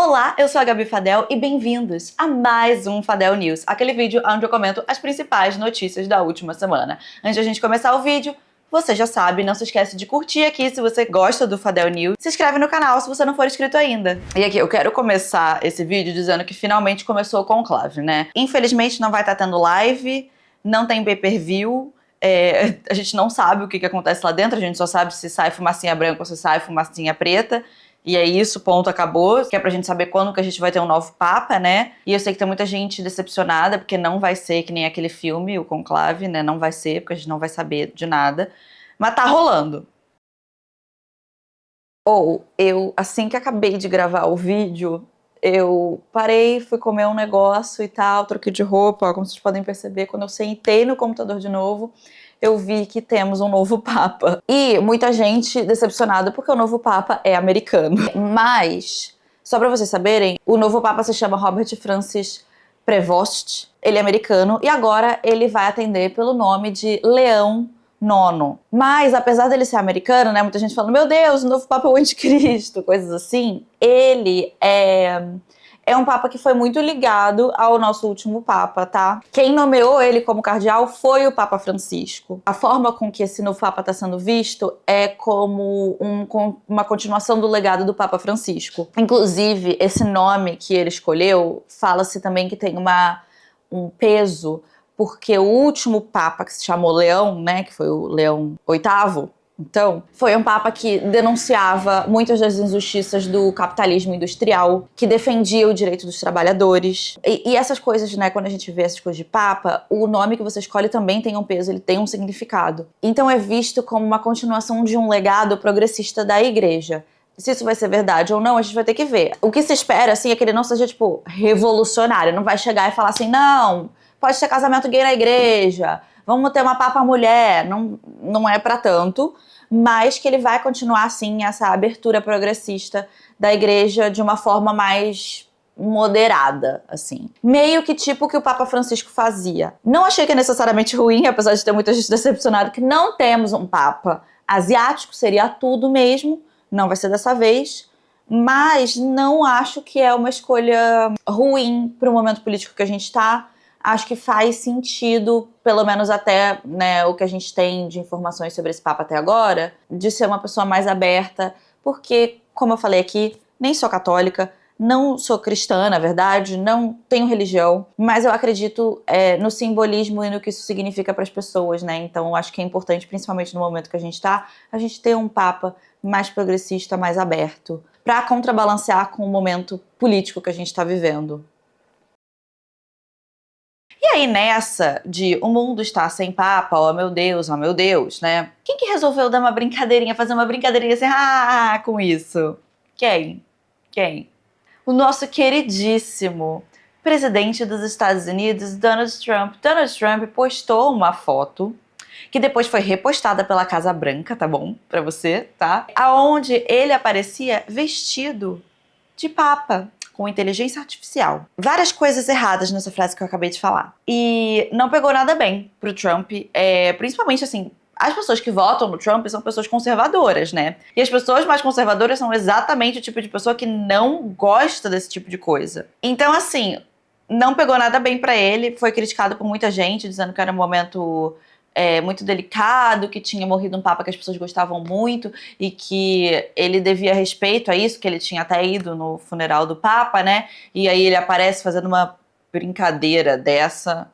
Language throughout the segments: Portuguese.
Olá, eu sou a Gabi Fadel e bem-vindos a mais um Fadel News, aquele vídeo onde eu comento as principais notícias da última semana. Antes de a gente começar o vídeo, você já sabe, não se esquece de curtir aqui se você gosta do Fadel News. Se inscreve no canal se você não for inscrito ainda. E aqui, eu quero começar esse vídeo dizendo que finalmente começou o conclave, né? Infelizmente não vai estar tendo live, não tem pay-per-view. A gente não sabe o que acontece lá dentro, a gente só sabe se sai fumacinha branca ou se sai fumacinha preta. E é isso, ponto, acabou. Que é pra gente saber quando que a gente vai ter um novo Papa, né? E eu sei que tem muita gente decepcionada, porque não vai ser que nem aquele filme, o Conclave, né? Não vai ser, porque a gente não vai saber de nada. Mas tá rolando. Eu, assim que acabei de gravar o vídeo, eu parei, fui comer um negócio e tal, troquei de roupa, como vocês podem perceber, quando eu sentei no computador de novo, eu vi que temos um novo Papa. E muita gente decepcionada porque o novo Papa é americano. Mas, só pra vocês saberem, o novo Papa se chama Robert Francis Prevost, ele é americano, e agora ele vai atender pelo nome de Leão IX. Mas, apesar dele ser americano, né, muita gente falando, meu Deus, o novo Papa é o anticristo, coisas assim, ele é um Papa que foi muito ligado ao nosso último Papa, tá? Quem nomeou ele como cardeal foi o Papa Francisco. A forma com que esse novo Papa está sendo visto é como uma continuação do legado do Papa Francisco. Inclusive, esse nome que ele escolheu, fala-se também que tem um peso, porque o último Papa, que se chamou Leão, né, que foi o Leão VIII, então, foi um Papa que denunciava muitas das injustiças do capitalismo industrial, que defendia o direito dos trabalhadores. E essas coisas, né, quando a gente vê essas coisas de Papa, o nome que você escolhe também tem um peso, ele tem um significado. Então é visto como uma continuação de um legado progressista da Igreja. Se isso vai ser verdade ou não, a gente vai ter que ver. O que se espera, assim, é que ele não seja, tipo, revolucionário. Não vai chegar e falar assim, não, pode ter casamento gay na igreja, vamos ter uma papa mulher. Não é pra tanto, mas que ele vai continuar, assim, essa abertura progressista da igreja de uma forma mais moderada, assim. Meio que tipo o que o Papa Francisco fazia. Não achei que é necessariamente ruim, apesar de ter muita gente decepcionada, que não temos um Papa asiático, seria tudo mesmo, não vai ser dessa vez, mas não acho que é uma escolha ruim para o momento político que a gente está. Acho que faz sentido, pelo menos até, né, o que a gente tem de informações sobre esse Papa até agora, de ser uma pessoa mais aberta, porque, como eu falei aqui, nem sou católica, não sou cristã, na verdade, não tenho religião, mas eu acredito no simbolismo e no que isso significa para as pessoas, né? Então, acho que é importante, principalmente no momento que a gente tá, a gente ter um Papa mais progressista, mais aberto, para contrabalancear com o momento político que a gente está vivendo. E aí, nessa de o mundo está sem Papa, oh meu Deus, né? Quem que resolveu dar uma brincadeirinha, fazer uma brincadeirinha assim, com isso? Quem? O nosso queridíssimo presidente dos Estados Unidos, Donald Trump. Donald Trump postou uma foto que depois foi repostada pela Casa Branca, tá bom? Pra você, tá? Aonde ele aparecia vestido de Papa, com inteligência artificial. Várias coisas erradas nessa frase que eu acabei de falar. E não pegou nada bem pro Trump, principalmente assim, as pessoas que votam no Trump são pessoas conservadoras, né? E as pessoas mais conservadoras são exatamente o tipo de pessoa que não gosta desse tipo de coisa. Então, assim, não pegou nada bem pra ele, foi criticado por muita gente, dizendo que era um momento muito delicado, que tinha morrido um Papa que as pessoas gostavam muito e que ele devia respeito a isso, que ele tinha até ido no funeral do Papa, né? E aí ele aparece fazendo uma brincadeira dessa,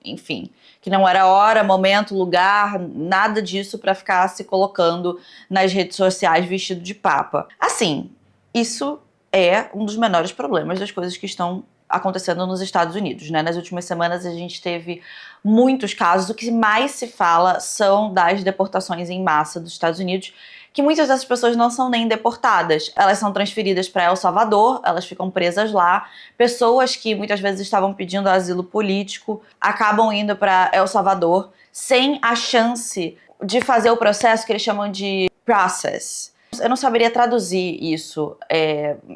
enfim, que não era hora, momento, lugar, nada disso pra ficar se colocando nas redes sociais vestido de Papa. Assim, isso é um dos menores problemas das coisas que estão acontecendo nos Estados Unidos, né? Nas últimas semanas a gente teve muitos casos. O que mais se fala são das deportações em massa dos Estados Unidos, que muitas dessas pessoas não são nem deportadas. Elas são transferidas para El Salvador, elas ficam presas lá. Pessoas que muitas vezes estavam pedindo asilo político acabam indo para El Salvador sem a chance de fazer o processo que eles chamam de process. Eu não saberia traduzir isso,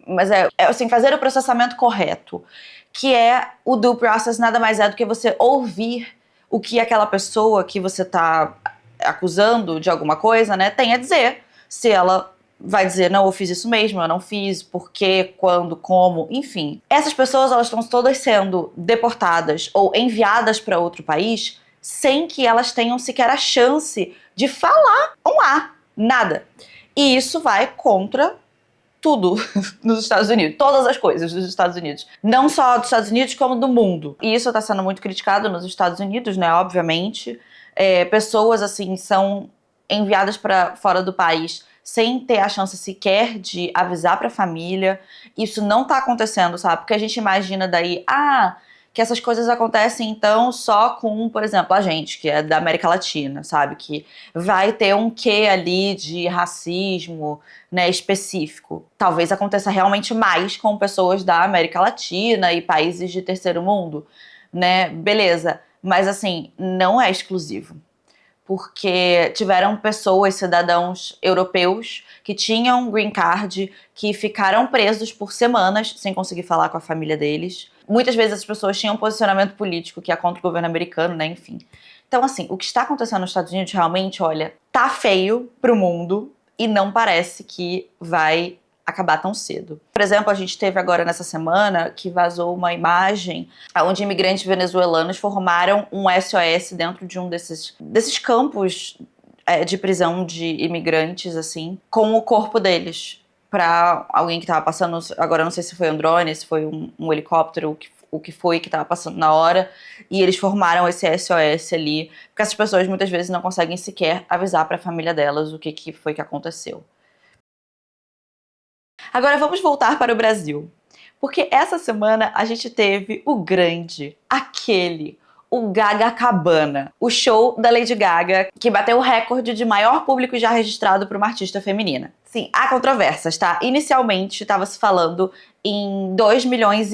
mas assim, fazer o processamento correto, que é o due process, nada mais é do que você ouvir o que aquela pessoa que você está acusando de alguma coisa, né, tem a dizer. Se ela vai dizer, não, eu fiz isso mesmo, eu não fiz, por quê, quando, como, enfim. Essas pessoas, elas estão todas sendo deportadas ou enviadas para outro país sem que elas tenham sequer a chance de falar um A, nada. E isso vai contra tudo nos Estados Unidos, todas as coisas dos Estados Unidos. Não só dos Estados Unidos, como do mundo. E isso está sendo muito criticado nos Estados Unidos, né, obviamente. Pessoas, assim, são enviadas para fora do país sem ter a chance sequer de avisar para a família. Isso não tá acontecendo, sabe? Porque a gente imagina daí, que essas coisas acontecem então só com, por exemplo, a gente, que é da América Latina, sabe? Que vai ter um quê ali de racismo, né, específico. Talvez aconteça realmente mais com pessoas da América Latina e países de terceiro mundo, né? Beleza. Mas assim, não é exclusivo. Porque tiveram pessoas, cidadãos europeus, que tinham green card, que ficaram presos por semanas sem conseguir falar com a família deles. Muitas vezes as pessoas tinham um posicionamento político que é contra o governo americano, né, enfim. Então, assim, o que está acontecendo nos Estados Unidos realmente, olha, tá feio pro mundo e não parece que vai acabar tão cedo. Por exemplo, a gente teve agora nessa semana que vazou uma imagem onde imigrantes venezuelanos formaram um SOS dentro de um desses campos de prisão de imigrantes, assim, com o corpo deles. Pra alguém que tava passando, agora eu não sei se foi um drone, se foi um helicóptero, o que foi que tava passando na hora, e eles formaram esse SOS ali, porque essas pessoas muitas vezes não conseguem sequer avisar pra família delas o que foi que aconteceu. Agora vamos voltar para o Brasil, porque essa semana a gente teve o grande, o Gaga Cabana, o show da Lady Gaga, que bateu o recorde de maior público já registrado para uma artista feminina. Sim, há controvérsias, tá? Inicialmente estava se falando em 2,5 milhões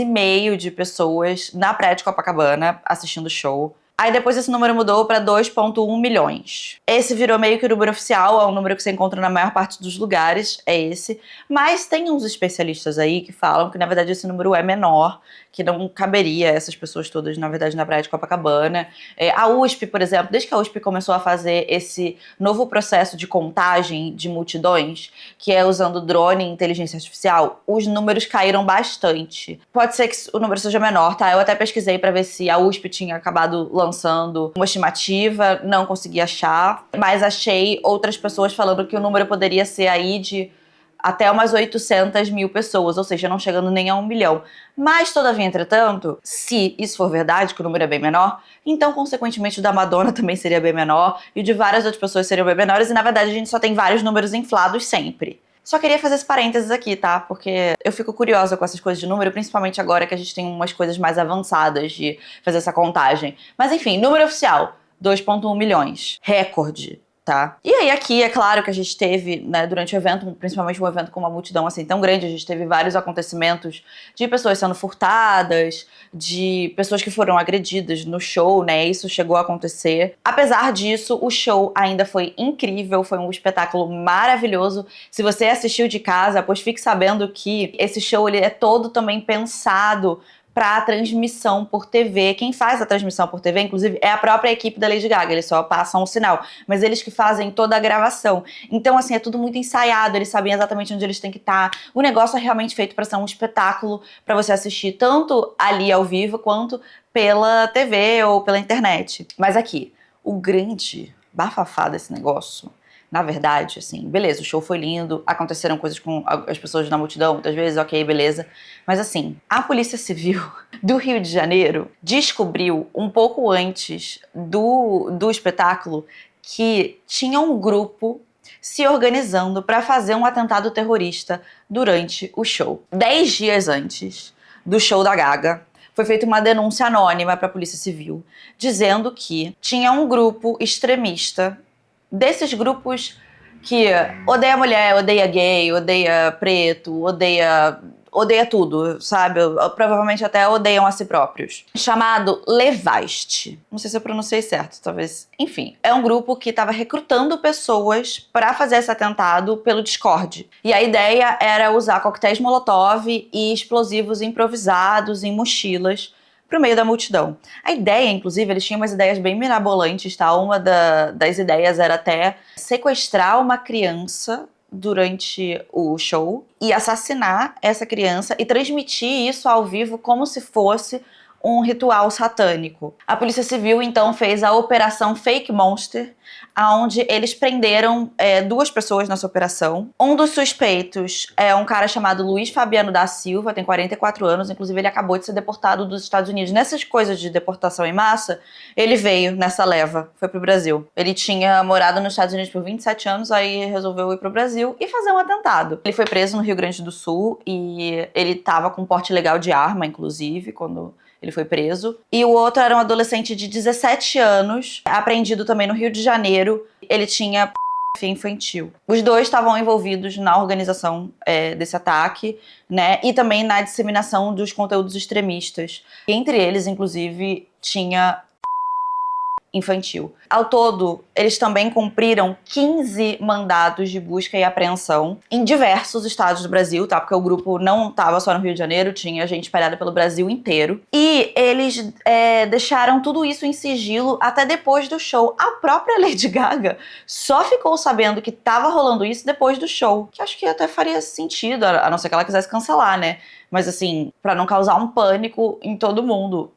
de pessoas na praia de Copacabana assistindo o show. Aí depois esse número mudou para 2,1 milhões. Esse virou meio que o número oficial, é um número que você encontra na maior parte dos lugares, é esse. Mas tem uns especialistas aí que falam que na verdade esse número é menor, que não caberia essas pessoas todas, na verdade, na praia de Copacabana. A USP, por exemplo, desde que a USP começou a fazer esse novo processo de contagem de multidões, que é usando drone e inteligência artificial, os números caíram bastante. Pode ser que o número seja menor, tá? Eu até pesquisei pra ver se a USP tinha acabado lançando uma estimativa, não consegui achar, mas achei outras pessoas falando que o número poderia ser aí de até umas 800 mil pessoas, ou seja, não chegando nem a 1 milhão. Mas, todavia, entretanto, se isso for verdade, que o número é bem menor, então, consequentemente, o da Madonna também seria bem menor, e o de várias outras pessoas seriam bem menores, e, na verdade, a gente só tem vários números inflados sempre. Só queria fazer esse parênteses aqui, tá? Porque eu fico curiosa com essas coisas de número, principalmente agora que a gente tem umas coisas mais avançadas de fazer essa contagem. Mas, enfim, número oficial, 2,1 milhões. Recorde. Tá? E aí aqui, é claro que a gente teve, né, durante o evento, principalmente um evento com uma multidão assim tão grande, a gente teve vários acontecimentos de pessoas sendo furtadas, de pessoas que foram agredidas no show, né, isso chegou a acontecer. Apesar disso, o show ainda foi incrível, foi um espetáculo maravilhoso. Se você assistiu de casa, pois fique sabendo que esse show ele é todo também pensado para a transmissão por TV. Quem faz a transmissão por TV, inclusive, é a própria equipe da Lady Gaga, eles só passam o sinal, mas eles que fazem toda a gravação. Então, assim, é tudo muito ensaiado, eles sabem exatamente onde eles têm que estar. O negócio é realmente feito para ser um espetáculo para você assistir tanto ali ao vivo quanto pela TV ou pela internet. Mas aqui, o grande bafafá desse negócio, na verdade, assim, beleza, o show foi lindo, aconteceram coisas com as pessoas na multidão, muitas vezes, ok, beleza. Mas assim, a Polícia Civil do Rio de Janeiro descobriu um pouco antes do espetáculo que tinha um grupo se organizando para fazer um atentado terrorista durante o show. 10 dias antes do show da Gaga, foi feita uma denúncia anônima para a Polícia Civil, dizendo que tinha um grupo extremista desses grupos que odeia mulher, odeia gay, odeia preto, odeia tudo, sabe? Provavelmente até odeiam a si próprios. Chamado Levast. Não sei se eu pronunciei certo, talvez. Enfim, é um grupo que estava recrutando pessoas para fazer esse atentado pelo Discord. E a ideia era usar coquetéis Molotov e explosivos improvisados em mochilas pro meio da multidão. A ideia, inclusive, eles tinham umas ideias bem mirabolantes, tá? Uma das ideias era até sequestrar uma criança durante o show e assassinar essa criança e transmitir isso ao vivo como se fosse um ritual satânico. A Polícia Civil, então, fez a Operação Fake Monster, onde eles prenderam 2 pessoas nessa operação. Um dos suspeitos é um cara chamado Luiz Fabiano da Silva, tem 44 anos, inclusive ele acabou de ser deportado dos Estados Unidos. Nessas coisas de deportação em massa, ele veio nessa leva, foi pro Brasil. Ele tinha morado nos Estados Unidos por 27 anos, aí resolveu ir pro Brasil e fazer um atentado. Ele foi preso no Rio Grande do Sul e ele tava com porte legal de arma, inclusive, quando ele foi preso. E o outro era um adolescente de 17 anos, apreendido também no Rio de Janeiro. Ele tinha infantil. Os 2 estavam envolvidos na organização desse ataque, né? E também na disseminação dos conteúdos extremistas. Entre eles, inclusive, tinha infantil. Ao todo, eles também cumpriram 15 mandados de busca e apreensão em diversos estados do Brasil, tá? Porque o grupo não estava só no Rio de Janeiro, tinha gente espalhada pelo Brasil inteiro. E eles deixaram tudo isso em sigilo até depois do show. A própria Lady Gaga só ficou sabendo que tava rolando isso depois do show, que acho que até faria sentido, a não ser que ela quisesse cancelar, né? Mas assim, pra não causar um pânico em todo mundo.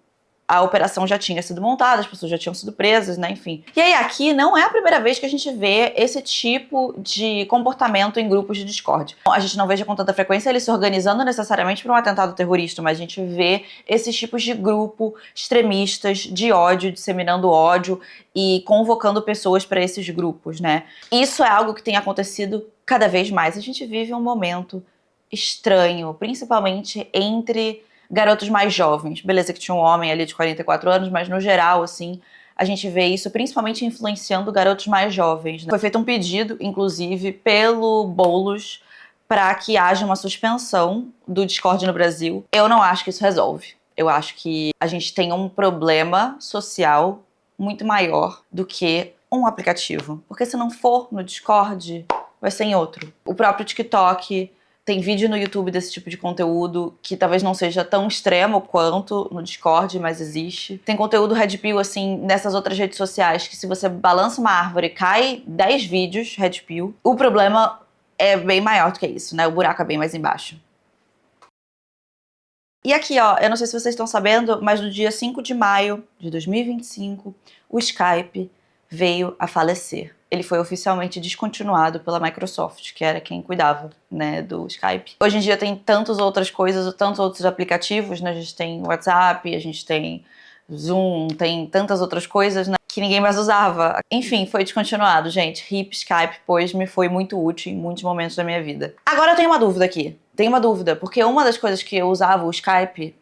A operação já tinha sido montada, as pessoas já tinham sido presas, né, enfim. E aí aqui não é a primeira vez que a gente vê esse tipo de comportamento em grupos de Discord. A gente não veja com tanta frequência eles se organizando necessariamente para um atentado terrorista, mas a gente vê esses tipos de grupo extremistas de ódio, disseminando ódio e convocando pessoas para esses grupos, né. Isso é algo que tem acontecido cada vez mais. A gente vive um momento estranho, principalmente entre garotos mais jovens. Beleza que tinha um homem ali de 44 anos, mas no geral, assim, a gente vê isso principalmente influenciando garotos mais jovens, né? Foi feito um pedido, inclusive, pelo Boulos para que haja uma suspensão do Discord no Brasil. Eu não acho que isso resolve. Eu acho que a gente tem um problema social muito maior do que um aplicativo. Porque se não for no Discord, vai ser em outro. O próprio TikTok tem vídeo no YouTube desse tipo de conteúdo que talvez não seja tão extremo quanto no Discord, mas existe. Tem conteúdo Red Pill, assim, nessas outras redes sociais, que se você balança uma árvore, cai 10 vídeos Red Pill. O problema é bem maior do que isso, né? O buraco é bem mais embaixo. E aqui, ó, eu não sei se vocês estão sabendo, mas no dia 5 de maio de 2025, o Skype veio a falecer. Ele foi oficialmente descontinuado pela Microsoft, que era quem cuidava, né, do Skype. Hoje em dia tem tantas outras coisas, tantos outros aplicativos, né? A gente tem WhatsApp, a gente tem Zoom, tem tantas outras coisas, né, que ninguém mais usava. Enfim, foi descontinuado, gente. RIP Skype, pois me foi muito útil em muitos momentos da minha vida. Agora eu tenho uma dúvida aqui. Tenho uma dúvida, porque uma das coisas que eu usava o Skype,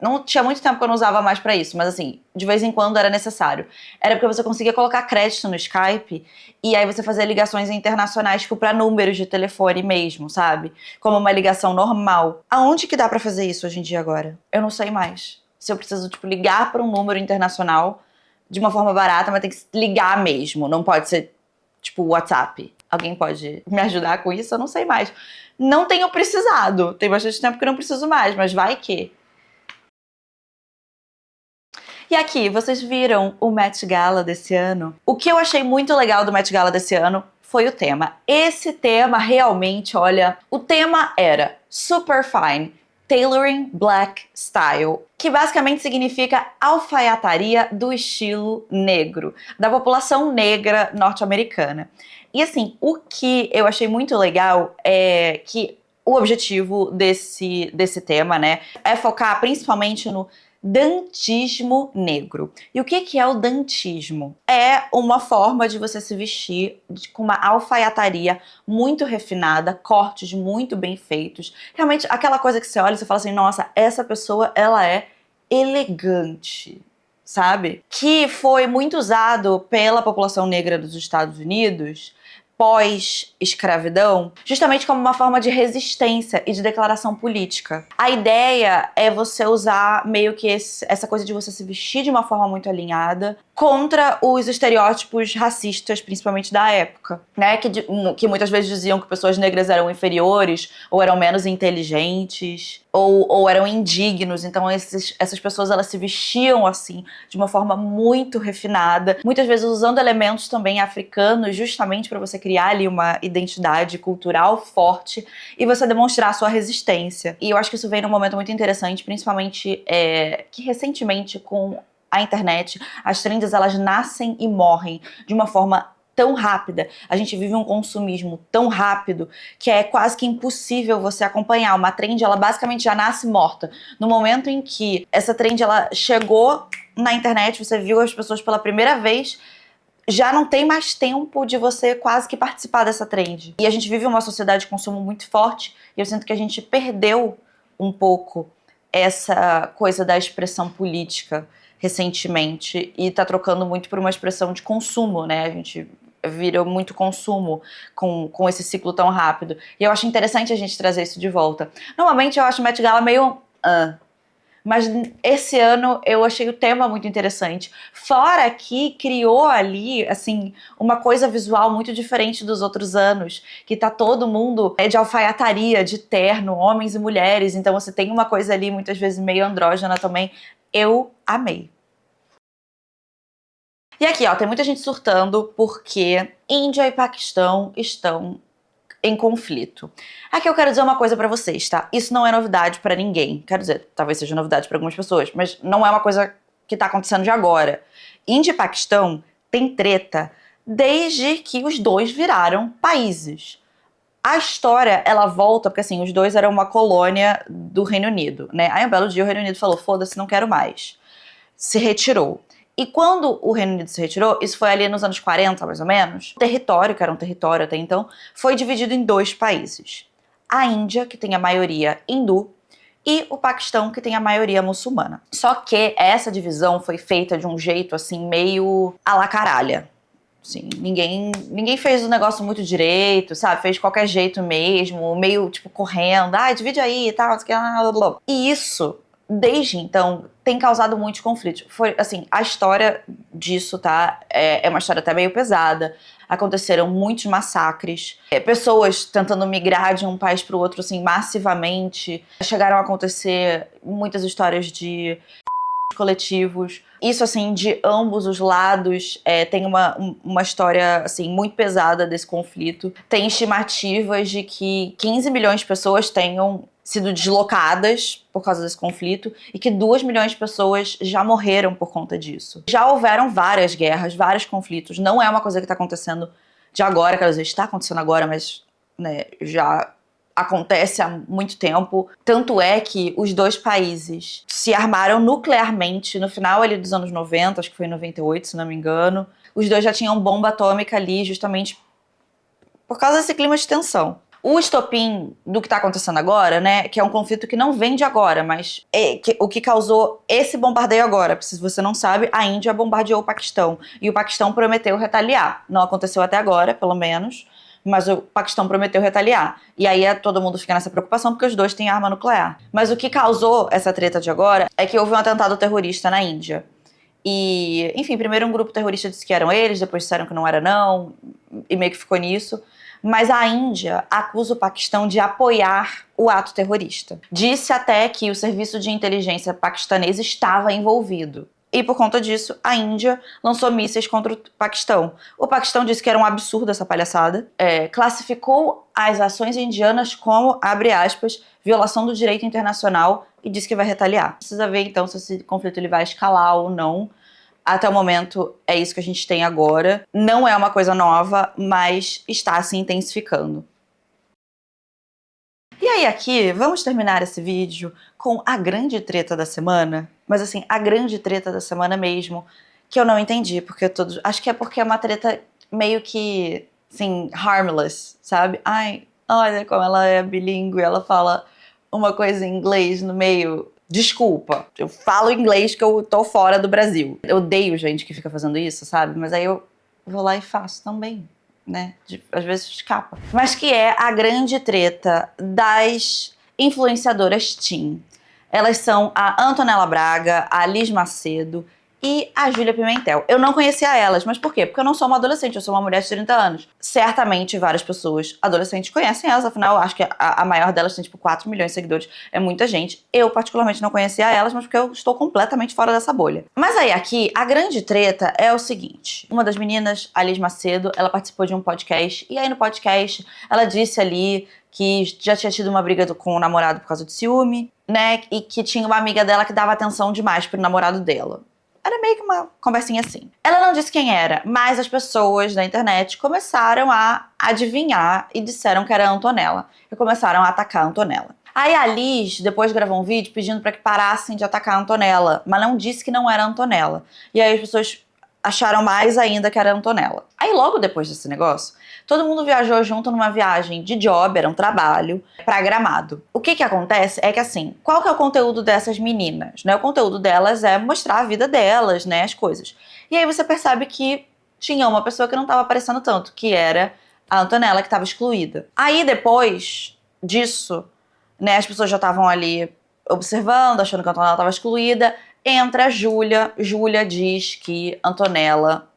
não tinha muito tempo que eu não usava mais pra isso, mas assim, de vez em quando era necessário. Era porque você conseguia colocar crédito no Skype e aí você fazia ligações internacionais, tipo, pra números de telefone mesmo, sabe? Como uma ligação normal. Aonde que dá pra fazer isso hoje em dia agora? Eu não sei mais. Se eu preciso, tipo, ligar pra um número internacional de uma forma barata, mas tem que ligar mesmo. Não pode ser, tipo, WhatsApp. Alguém pode me ajudar com isso? Eu não sei mais. Não tenho precisado. Tem bastante tempo que eu não preciso mais, mas vai que... E aqui, vocês viram o Met Gala desse ano? O que eu achei muito legal do Met Gala desse ano foi o tema. Esse tema realmente, olha, o tema era Super Fine, Tailoring Black Style, que basicamente significa alfaiataria do estilo negro, da população negra norte-americana. E assim, o que eu achei muito legal é que o objetivo desse tema, né, é focar principalmente no dantismo negro. E o que é o dantismo? É uma forma de você se vestir com uma alfaiataria muito refinada, cortes muito bem feitos. Realmente, aquela coisa que você olha e você fala assim, nossa, essa pessoa, ela é elegante, sabe? Que foi muito usado pela população negra dos Estados Unidos pós-escravidão, justamente como uma forma de resistência e de declaração política. A ideia é você usar meio que essa coisa de você se vestir de uma forma muito alinhada contra os estereótipos racistas, principalmente da época, né? Que muitas vezes diziam que pessoas negras eram inferiores, ou eram menos inteligentes, ou eram indignos. Então essas pessoas, elas se vestiam assim, de uma forma muito refinada, muitas vezes usando elementos também africanos, justamente para você criar ali uma identidade cultural forte e você demonstrar a sua resistência. E eu acho que isso vem num momento muito interessante, principalmente que recentemente, com a internet, as trends, elas nascem e morrem de uma forma tão rápida. A gente vive um consumismo tão rápido que é quase que impossível você acompanhar. Uma trend, ela basicamente já nasce morta. No momento em que essa trend, ela chegou na internet, você viu as pessoas pela primeira vez, já não tem mais tempo de você quase que participar dessa trend. E a gente vive uma sociedade de consumo muito forte, e eu sinto que a gente perdeu um pouco essa coisa da expressão política recentemente, e tá trocando muito por uma expressão de consumo, né? A gente vira muito consumo com esse ciclo tão rápido. E eu acho interessante a gente trazer isso de volta. Normalmente eu acho o Met Gala meio... mas esse ano eu achei o tema muito interessante. Fora que criou ali, assim, uma coisa visual muito diferente dos outros anos, que tá todo mundo de alfaiataria, de terno, homens e mulheres. Então você tem uma coisa ali, muitas vezes meio andrógena também. Eu amei. E aqui, ó, tem muita gente surtando porque Índia e Paquistão estão em conflito. Aqui eu quero dizer uma coisa pra vocês, tá? Isso não é novidade pra ninguém. Quero dizer, talvez seja novidade pra algumas pessoas, mas não é uma coisa que tá acontecendo de agora. Índia e Paquistão têm treta desde que os dois viraram países. A história, ela volta, porque assim, os dois eram uma colônia do Reino Unido, né? Aí um belo dia o Reino Unido falou, foda-se, não quero mais. Se retirou. E quando o Reino Unido se retirou, isso foi ali nos anos 40, mais ou menos, o território, que era um território até então, foi dividido em dois países. A Índia, que tem a maioria hindu, e o Paquistão, que tem a maioria muçulmana. Só que essa divisão foi feita de um jeito, assim, meio à la caralha. Assim, ninguém fez o negócio muito direito, sabe? Fez de qualquer jeito mesmo, meio, tipo, correndo. Divide aí e tal, e isso... Desde então, tem causado muitos conflitos. Foi, assim, a história disso, tá? É uma história até meio pesada. Aconteceram muitos massacres. Pessoas tentando migrar de um país para o outro, assim, massivamente. Chegaram a acontecer muitas histórias de coletivos. Isso, assim, de ambos os lados. Tem uma história, assim, muito pesada desse conflito. Tem estimativas de que 15 milhões de pessoas tenham sido deslocadas por causa desse conflito e que 2 milhões de pessoas já morreram por conta disso. Já houveram várias guerras, vários conflitos. Não é uma coisa que está acontecendo de agora, quer dizer, está acontecendo agora, mas né, já acontece há muito tempo. Tanto é que os dois países se armaram nuclearmente no final ali dos anos 90, acho que foi em 98, se não me engano. Os dois já tinham bomba atômica ali justamente por causa desse clima de tensão. O estopim do que está acontecendo agora, né, que é um conflito que não vem de agora, mas o que causou esse bombardeio agora, se você não sabe, a Índia bombardeou o Paquistão, e o Paquistão prometeu retaliar. Não aconteceu até agora, pelo menos, mas o Paquistão prometeu retaliar. E aí todo mundo fica nessa preocupação porque os dois têm arma nuclear. Mas o que causou essa treta de agora é que houve um atentado terrorista na Índia. E, enfim, primeiro um grupo terrorista disse que eram eles, depois disseram que não era não, e meio que ficou nisso. Mas a Índia acusa o Paquistão de apoiar o ato terrorista. Disse até que o serviço de inteligência paquistanês estava envolvido. E por conta disso, a Índia lançou mísseis contra o Paquistão. O Paquistão disse que era um absurdo essa palhaçada. Classificou as ações indianas como, abre aspas, violação do direito internacional e disse que vai retaliar. Precisa ver então se esse conflito ele vai escalar ou não. Até o momento, é isso que a gente tem agora. Não é uma coisa nova, mas está se intensificando. E aí aqui, vamos terminar esse vídeo com a grande treta da semana. Mas assim, a grande treta da semana mesmo, que eu não entendi, porque acho que é porque é uma treta meio que, assim, harmless, sabe? Ai, olha como ela é bilíngue, ela fala uma coisa em inglês no meio... Desculpa, eu falo inglês que eu tô fora do Brasil. Eu odeio gente que fica fazendo isso, sabe? Mas aí eu vou lá e faço também, né? Às vezes escapa. Mas que é a grande treta das influenciadoras teen. Elas são a Antonella Braga, a Liz Macedo e a Júlia Pimentel. Eu não conhecia elas, mas por quê? Porque eu não sou uma adolescente, eu sou uma mulher de 30 anos. Certamente várias pessoas adolescentes conhecem elas, afinal, acho que a maior delas tem tipo 4 milhões de seguidores, é muita gente. Eu particularmente não conhecia elas, mas porque eu estou completamente fora dessa bolha. Mas aí aqui, a grande treta é o seguinte, uma das meninas, a Liz Macedo, ela participou de um podcast, e aí no podcast ela disse ali que já tinha tido uma briga com o namorado por causa de ciúme, né, e que tinha uma amiga dela que dava atenção demais pro namorado dela. Era meio que uma conversinha assim. Ela não disse quem era, mas as pessoas da internet começaram a adivinhar e disseram que era a Antonella. E começaram a atacar a Antonella. Aí a Liz depois gravou um vídeo pedindo pra que parassem de atacar a Antonella, mas não disse que não era a Antonella. E aí as pessoas acharam mais ainda que era a Antonella. Aí logo depois desse negócio, todo mundo viajou junto numa viagem de job, era um trabalho, pra Gramado. O que acontece é que assim, qual que é o conteúdo dessas meninas, né? O conteúdo delas é mostrar a vida delas, né, as coisas. E aí você percebe que tinha uma pessoa que não tava aparecendo tanto, que era a Antonella, que tava excluída. Aí depois disso, né, as pessoas já estavam ali observando, achando que a Antonella tava excluída. Entra a Júlia. Júlia diz que Antonella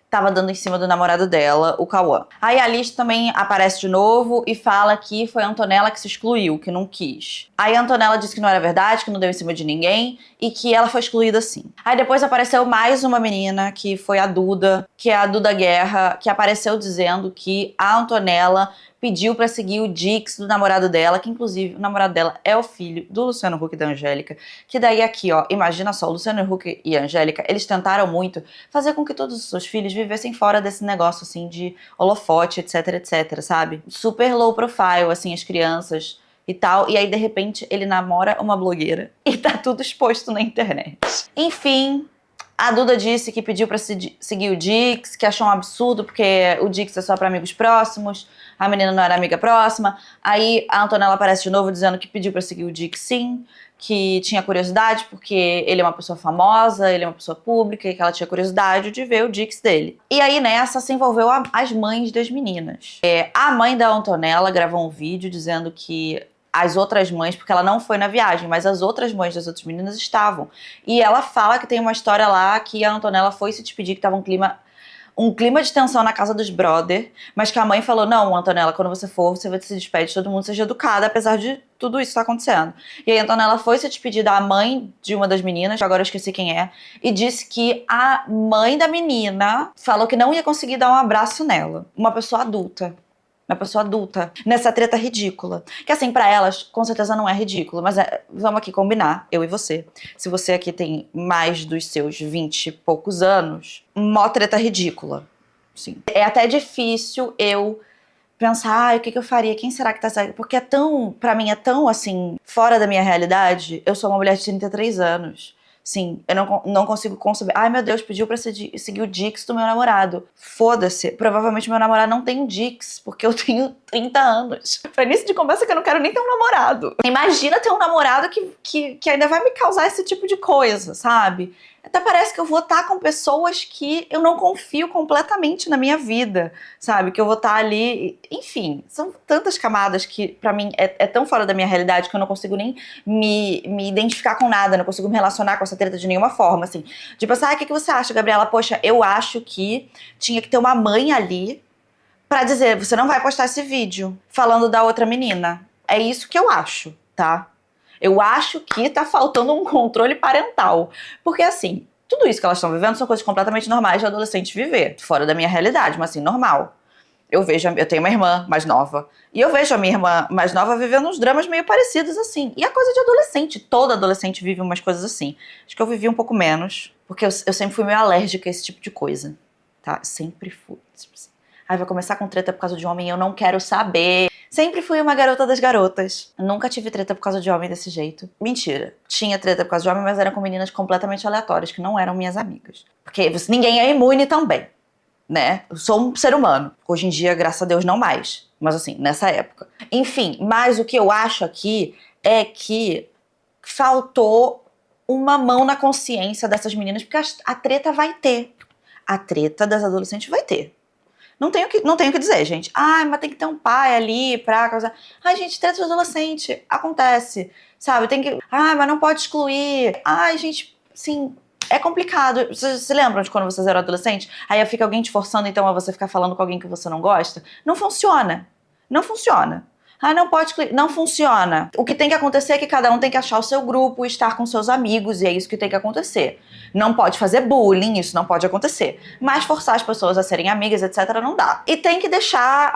tava dando em cima do namorado dela, o Cauã. Aí a Liz também aparece de novo e fala que foi a Antonella que se excluiu, que não quis. Aí a Antonella disse que não era verdade, que não deu em cima de ninguém e que ela foi excluída sim. Aí depois apareceu mais uma menina, que foi a Duda, que é a Duda Guerra, que apareceu dizendo que a Antonella pediu pra seguir o Dix do namorado dela, que inclusive o namorado dela é o filho do Luciano Huck e da Angélica, que daí aqui, ó, imagina só, o Luciano Huck e a Angélica, eles tentaram muito fazer com que todos os seus filhos vivessem fora desse negócio, assim, de holofote, etc, etc, sabe? Super low profile, assim, as crianças e tal, e aí de repente ele namora uma blogueira e tá tudo exposto na internet. Enfim, a Duda disse que pediu pra seguir o Dix, que achou um absurdo porque o Dix é só pra amigos próximos, a menina não era amiga próxima. Aí a Antonella aparece de novo dizendo que pediu pra seguir o Dix sim, que tinha curiosidade porque ele é uma pessoa famosa, ele é uma pessoa pública e que ela tinha curiosidade de ver o Dix dele. E aí nessa se envolveu as mães das meninas. A mãe da Antonella gravou um vídeo dizendo que as outras mães, porque ela não foi na viagem, mas as outras mães das outras meninas estavam. E ela fala que tem uma história lá que a Antonella foi se despedir, que tava um clima de tensão na casa dos brother, mas que a mãe falou, não, Antonella, quando você for, você vai se despedir de todo mundo, seja educada, apesar de tudo isso estar acontecendo. E aí a Antonella foi se despedir da mãe de uma das meninas, agora eu esqueci quem é, e disse que a mãe da menina falou que não ia conseguir dar um abraço nela. Uma pessoa adulta. Uma pessoa adulta, nessa treta ridícula. Que assim, pra elas, com certeza não é ridículo, mas vamos aqui combinar, eu e você. Se você aqui tem mais dos seus 20 e poucos anos, mó treta ridícula. Sim. É até difícil eu pensar, o que eu faria? Quem será que tá saindo? Porque pra mim é tão, assim, fora da minha realidade. Eu sou uma mulher de 33 anos. Sim, eu não consigo conceber. Ai, meu Deus, pediu pra seguir o Dix do meu namorado. Foda-se. Provavelmente meu namorado não tem um Dix, porque eu tenho 30 anos. Foi nisso de conversa que eu não quero nem ter um namorado. Imagina ter um namorado que ainda vai me causar esse tipo de coisa, sabe? Até parece que eu vou estar com pessoas que eu não confio completamente na minha vida, sabe? Que eu vou estar ali... Enfim, são tantas camadas que pra mim é tão fora da minha realidade que eu não consigo nem me identificar com nada, não consigo me relacionar com essa treta de nenhuma forma, assim. De pensar, o que você acha, Gabriela? Poxa, eu acho que tinha que ter uma mãe ali pra dizer, você não vai postar esse vídeo falando da outra menina. É isso que eu acho, tá? Eu acho que tá faltando um controle parental. Porque, assim, tudo isso que elas estão vivendo são coisas completamente normais de adolescente viver. Fora da minha realidade, mas assim, normal. Eu tenho uma irmã mais nova. E eu vejo a minha irmã mais nova vivendo uns dramas meio parecidos, assim. E a coisa de adolescente. Todo adolescente vive umas coisas assim. Acho que eu vivi um pouco menos. Porque eu sempre fui meio alérgica a esse tipo de coisa. Tá? Sempre fui. Aí vai começar com treta por causa de homem, eu não quero saber. Sempre fui uma garota das garotas. Nunca tive treta por causa de homem desse jeito. Mentira. Tinha treta por causa de homem, mas eram com meninas completamente aleatórias, que não eram minhas amigas. Porque ninguém é imune também, né? Eu sou um ser humano. Hoje em dia, graças a Deus, não mais. Mas assim, nessa época. Enfim, mas o que eu acho aqui é que faltou uma mão na consciência dessas meninas, porque a treta vai ter. A treta das adolescentes vai ter. Não tenho o que dizer, gente. Ai, mas tem que ter um pai ali pra causar... Ai, gente, treta de adolescente. Acontece. Sabe, tem que... Ai, mas não pode excluir. Ai, gente, sim... É complicado. Vocês se lembram de quando vocês eram adolescentes? Aí fica alguém te forçando, então, a você ficar falando com alguém que você não gosta? Não funciona. Não funciona. Ah, não pode... Não funciona. O que tem que acontecer é que cada um tem que achar o seu grupo e estar com seus amigos, e é isso que tem que acontecer. Não pode fazer bullying, isso não pode acontecer. Mas forçar as pessoas a serem amigas, etc., não dá. E tem que deixar...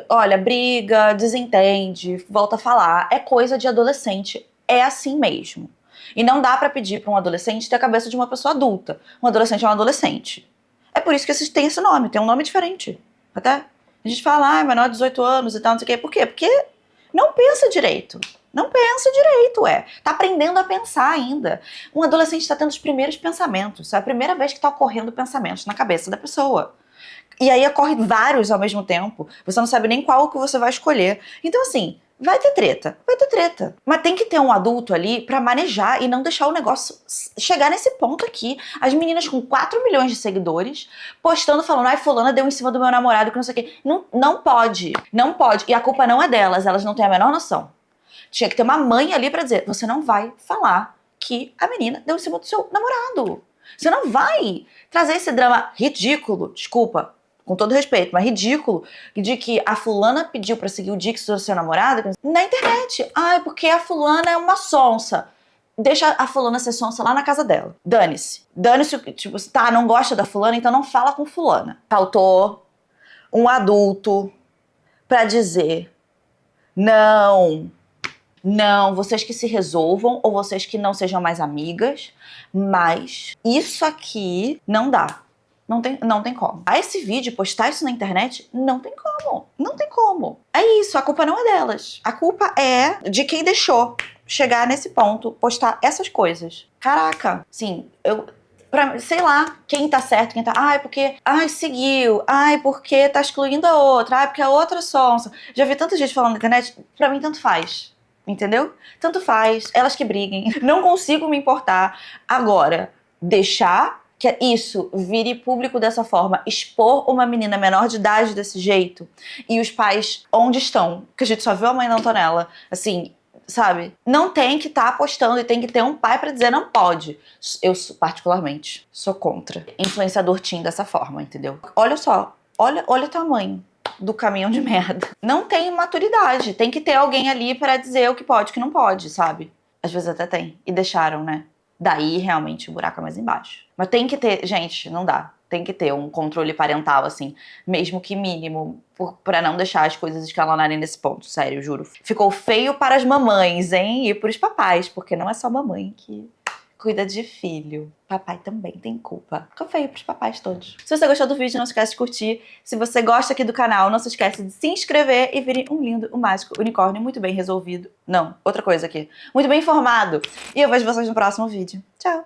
Olha, briga, desentende, volta a falar. É coisa de adolescente. É assim mesmo. E não dá pra pedir pra um adolescente ter a cabeça de uma pessoa adulta. Um adolescente é um adolescente. É por isso que tem esse nome, tem um nome diferente. Até a gente fala, menor de 18 anos e tal, não sei o quê. Por quê? Porque não pensa direito. Não pensa direito, Tá aprendendo a pensar ainda. Um adolescente tá tendo os primeiros pensamentos. É a primeira vez que tá ocorrendo pensamentos na cabeça da pessoa. E aí ocorre vários ao mesmo tempo. Você não sabe nem qual que você vai escolher. Então, assim, vai ter treta. Mas tem que ter um adulto ali pra manejar e não deixar o negócio chegar nesse ponto aqui. As meninas com 4 milhões de seguidores postando, falando, ai, fulana deu em cima do meu namorado, que não sei o quê. Não, não pode. Não pode. E a culpa não é delas, elas não têm a menor noção. Tinha que ter uma mãe ali pra dizer, você não vai falar que a menina deu em cima do seu namorado. Você não vai trazer esse drama ridículo, desculpa, com todo respeito, mas ridículo, de que a fulana pediu pra seguir o Dixon do seu namorado na internet. Ai, porque a fulana é uma sonsa. Deixa a fulana ser sonsa lá na casa dela. Dane-se. Dane-se, tipo, tá, não gosta da fulana, então não fala com fulana. Faltou um adulto pra dizer, não, vocês que se resolvam, ou vocês que não sejam mais amigas, mas isso aqui não dá. Não tem como. Esse vídeo, postar isso na internet, não tem como. Não tem como. É isso, a culpa não é delas. A culpa é de quem deixou chegar nesse ponto, postar essas coisas. Caraca, sim, sei lá, quem tá certo, quem tá... Ai, porque... Ai, seguiu. Ai, porque tá excluindo a outra. Ai, porque a outra é sonsa. Já vi tanta gente falando na internet, pra mim tanto faz. Entendeu? Tanto faz. Elas que briguem. Não consigo me importar. Agora, deixar que isso vire público dessa forma, expor uma menina menor de idade desse jeito, e os pais onde estão? Que a gente só viu a mãe da Antonella, assim, sabe? Não tem que estar apostando e tem que ter um pai pra dizer não pode. Eu, particularmente, sou contra influenciador teen dessa forma, entendeu? Olha só, olha o tamanho do caminhão de merda. Não tem maturidade, tem que ter alguém ali pra dizer o que pode e o que não pode, sabe? Às vezes até tem, e deixaram, né? Daí, realmente, o buraco é mais embaixo. Mas tem que ter... Gente, não dá. Tem que ter um controle parental, assim, mesmo que mínimo, pra não deixar as coisas escalonarem nesse ponto, sério, juro. Ficou feio para as mamães, hein? E pros papais, porque não é só mamãe que cuida de filho. Papai também tem culpa. Ficou feio pros papais todos. Se você gostou do vídeo, não se esquece de curtir. Se você gosta aqui do canal, não se esquece de se inscrever e vir um lindo, um mágico unicórnio muito bem resolvido. Não, outra coisa aqui. Muito bem informado. E eu vejo vocês no próximo vídeo. Tchau!